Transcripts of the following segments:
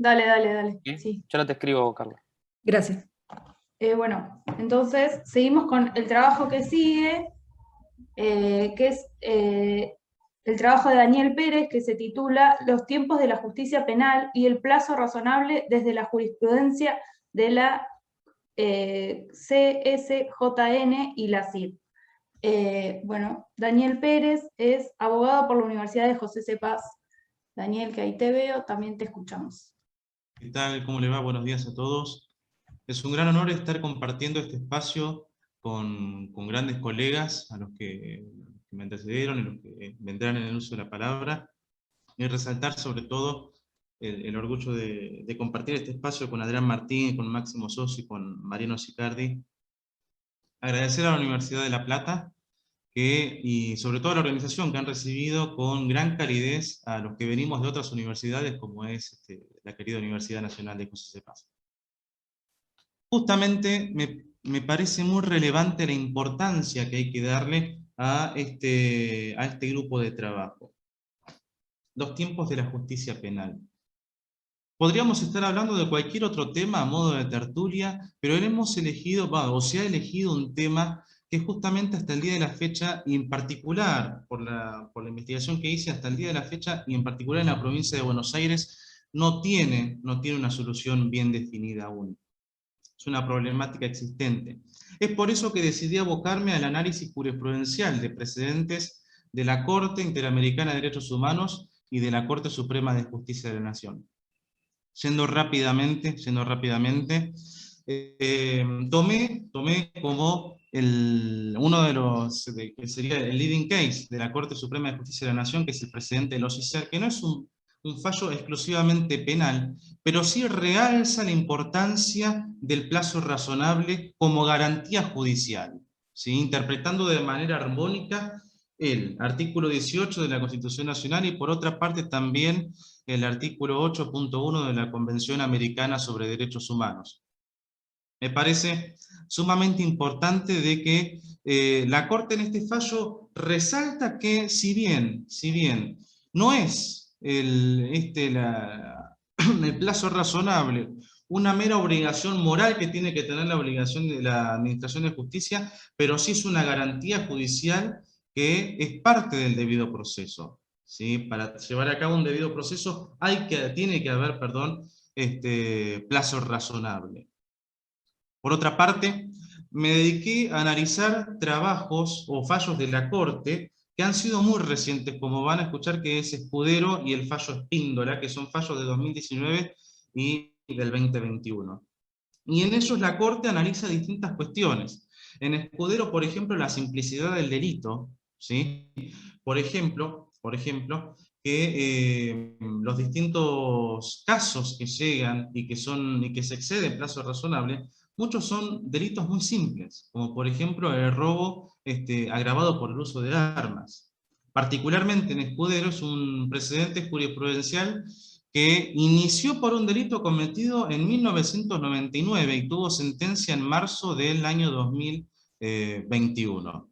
dale, dale, dale. ¿Sí? Sí. Yo no te escribo, Carla. Gracias. Bueno, entonces seguimos con el trabajo que sigue, que es el trabajo de Daniel Pérez, que se titula Los tiempos de la justicia penal y el plazo razonable desde la jurisprudencia de la CSJN y la CID. Bueno, Daniel Pérez es abogado por la Universidad de José C. Paz. Daniel, que ahí te veo, también te escuchamos. ¿Qué tal? ¿Cómo le va? Buenos días a todos. Es un gran honor estar compartiendo este espacio con grandes colegas, a los que me antecedieron y los que vendrán en el uso de la palabra, y resaltar sobre todo el orgullo de compartir este espacio con Adrián Martín, con Máximo Sossi, con Mariano Sicardi. Agradecer a la Universidad de La Plata, y sobre todo a la organización, que han recibido con gran calidez a los que venimos de otras universidades, como es la querida Universidad Nacional de José C. Paz. Justamente me parece muy relevante la importancia que hay que darle a este grupo de trabajo. Los tiempos de la justicia penal. Podríamos estar hablando de cualquier otro tema a modo de tertulia, pero hemos elegido, o se ha elegido un tema que justamente hasta el día de la fecha, y en particular por la investigación que hice hasta el día de la fecha, y en particular en la provincia de Buenos Aires, no tiene una solución bien definida aún. Es una problemática existente. Es por eso que decidí abocarme al análisis jurisprudencial de precedentes de la Corte Interamericana de Derechos Humanos y de la Corte Suprema de Justicia de la Nación. Yendo rápidamente, tomé como uno de los, que sería el leading case de la Corte Suprema de Justicia de la Nación, que es el precedente del OSICER, que no es un fallo exclusivamente penal, pero sí realza la importancia del plazo razonable como garantía judicial, ¿sí? Interpretando de manera armónica el artículo 18 de la Constitución Nacional y por otra parte también el artículo 8.1 de la Convención Americana sobre Derechos Humanos. Me parece sumamente importante de que la Corte en este fallo resalta que si bien no es el plazo razonable una mera obligación moral que tiene que tener la obligación de la Administración de Justicia, pero sí es una garantía judicial que es parte del debido proceso. ¿Sí? Para llevar a cabo un debido proceso tiene que haber, plazo razonable. Por otra parte, me dediqué a analizar trabajos o fallos de la Corte que han sido muy recientes, como van a escuchar, que es Escudero y el fallo Espíndola, que son fallos de 2019 y del 2021. Y en ellos la Corte analiza distintas cuestiones. En Escudero, por ejemplo, la simplicidad del delito, ¿sí? Por ejemplo, que los distintos casos que llegan y que se exceden plazo razonable, muchos son delitos muy simples, como por ejemplo el robo agravado por el uso de armas. Particularmente en Escudero es un precedente jurisprudencial que inició por un delito cometido en 1999 y tuvo sentencia en marzo del año 2021.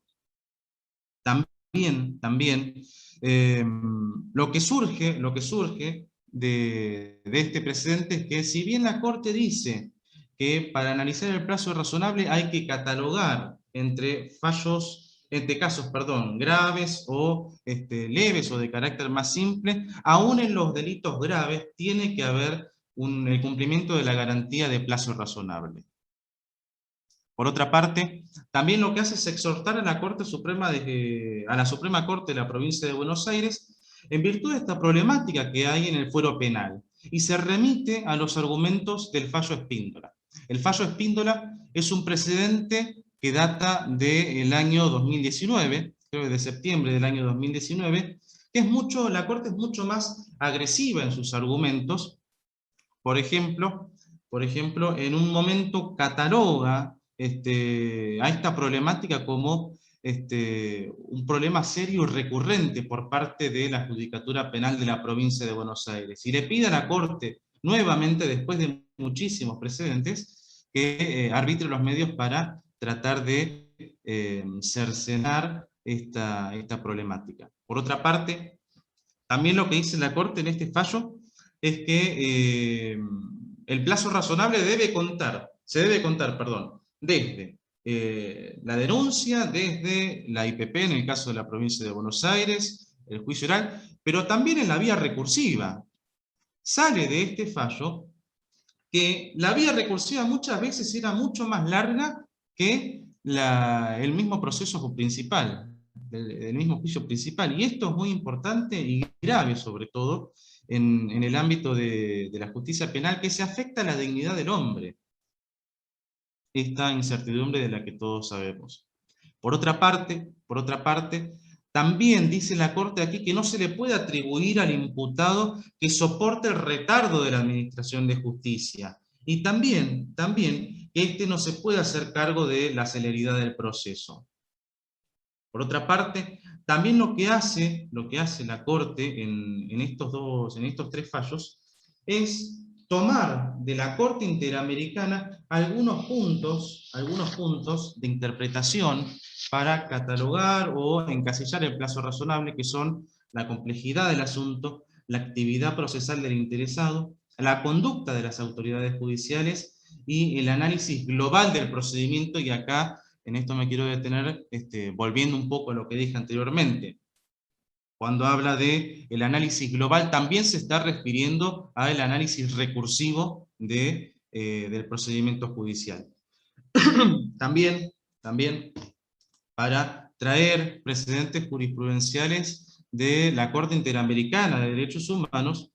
También lo que surge de este precedente es que si bien la Corte dice que para analizar el plazo razonable hay que catalogar entre casos graves o leves o de carácter más simple, aún en los delitos graves tiene que haber el cumplimiento de la garantía de plazo razonable. Por otra parte, también lo que hace es exhortar a la Suprema Corte de la Provincia de Buenos Aires en virtud de esta problemática que hay en el fuero penal, y se remite a los argumentos del fallo Espíndola. El fallo Espíndola es un precedente que data del año 2019, creo que de septiembre del año 2019, que la Corte es mucho más agresiva en sus argumentos. Por ejemplo, en un momento cataloga a esta problemática como un problema serio y recurrente por parte de la Judicatura Penal de la Provincia de Buenos Aires. Y le pide a la Corte, nuevamente, después de muchísimos precedentes, que arbitre los medios para tratar de cercenar esta problemática. Por otra parte, también lo que dice la Corte en este fallo es que el plazo razonable se debe contar, desde la denuncia, desde la IPP, en el caso de la provincia de Buenos Aires, el juicio oral, pero también en la vía recursiva. Sale de este fallo que la vía recursiva muchas veces era mucho más larga que el mismo proceso principal, el mismo juicio principal. Y esto es muy importante y grave, sobre todo, en el ámbito de la justicia penal, que se afecta a la dignidad del hombre. Esta incertidumbre de la que todos sabemos. Por otra parte, también dice la Corte aquí que no se le puede atribuir al imputado que soporte el retardo de la administración de justicia. Y también que éste no se puede hacer cargo de la celeridad del proceso. Por otra parte, también lo que hace la Corte en estos tres fallos es tomar de la Corte Interamericana algunos puntos de interpretación para catalogar o encasillar el plazo razonable, que son la complejidad del asunto, la actividad procesal del interesado, la conducta de las autoridades judiciales y el análisis global del procedimiento. Y acá, en esto me quiero detener, volviendo un poco a lo que dije anteriormente. Cuando habla de el análisis global, también se está refiriendo al análisis recursivo del procedimiento judicial. También para traer precedentes jurisprudenciales de la Corte Interamericana de Derechos Humanos.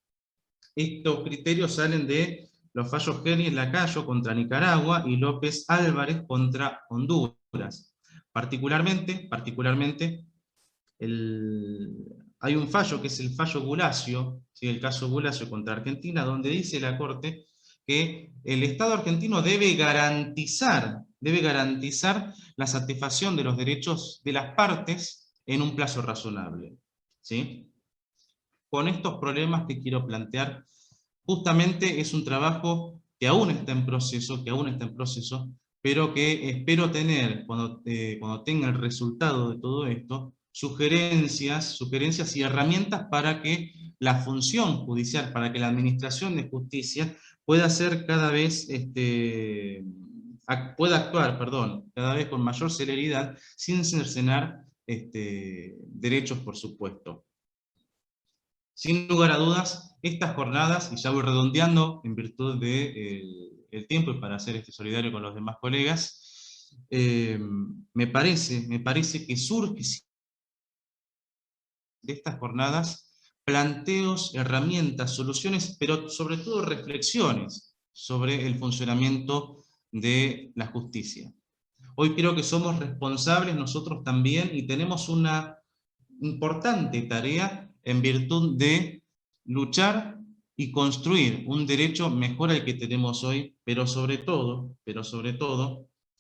Estos criterios salen de los fallos Geni Lacayo contra Nicaragua y López Álvarez contra Honduras. Particularmente hay un fallo que es el fallo Gulacio, ¿sí? El caso Gulacio contra Argentina, donde dice la Corte que el Estado argentino debe garantizar la satisfacción de los derechos de las partes en un plazo razonable. ¿Sí? Con estos problemas que quiero plantear, justamente es un trabajo que aún está en proceso, pero que espero tener, cuando tenga el resultado de todo esto, sugerencias y herramientas para que la función judicial, para que la administración de justicia pueda ser pueda actuar cada vez con mayor celeridad, sin cercenar derechos, por supuesto. Sin lugar a dudas, estas jornadas, y ya voy redondeando en virtud del tiempo y para ser solidario con los demás colegas, me parece que surge de estas jornadas planteos, herramientas, soluciones, pero sobre todo reflexiones sobre el funcionamiento de la justicia. Hoy creo que somos responsables nosotros también y tenemos una importante tarea en virtud de luchar y construir un derecho mejor al que tenemos hoy, pero sobre todo,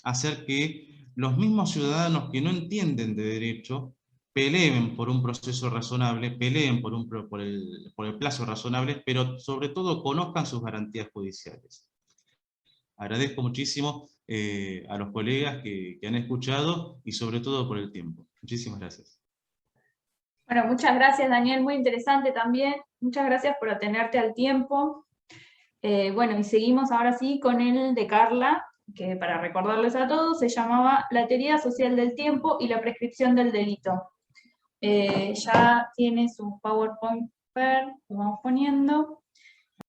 hacer que los mismos ciudadanos que no entienden de derecho peleen por un proceso razonable, peleen por el plazo razonable, pero sobre todo conozcan sus garantías judiciales. Agradezco muchísimo a los colegas que han escuchado y sobre todo por el tiempo. Muchísimas gracias. Bueno, muchas gracias, Daniel, muy interesante también. Muchas gracias por atenerte al tiempo. Bueno, y seguimos ahora sí con el de Carla, que para recordarles a todos se llamaba La teoría social del tiempo y la prescripción del delito. Ya tiene su PowerPoint, lo vamos poniendo.